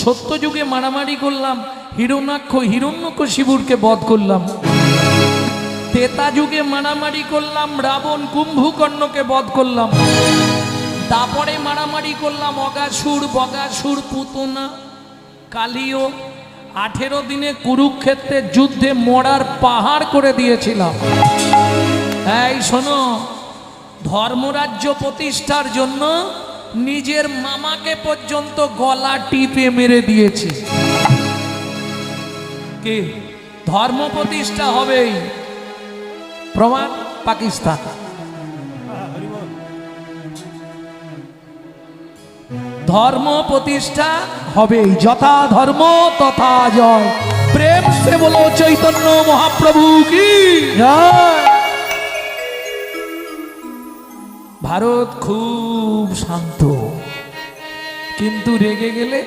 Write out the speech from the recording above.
সত্য যুগে মারামারি করলাম, হিরণ্যকশিপুরকে বধ করলাম। ত্রেতা যুগে মারামারি করলাম, রাবণ কুম্ভকর্ণকে বধ করলাম। তারপরে মারামারি করলাম অগাসুর, বগাসুর, পুতনা, কালিও। 18 দিনে কুরুক্ষেত্রের যুদ্ধে মরার পাহাড় করে দিয়েছিলাম। এই শোনো, ধর্মরাজ্য প্রতিষ্ঠার জন্য নিজের মামাকে পর্যন্ত গলা টিপে মেরে দিয়েছি। কে? ধর্ম প্রতিষ্ঠা হবেই, প্রমাণ পাকিস্তান। ধর্ম প্রতিষ্ঠা হবেই, যথা ধর্ম তথা জয়। প্রেম সে বলো চৈতন্য মহাপ্রভু কি জয়। ভারত খুব শান্ত, কিন্তু রেগে গেলে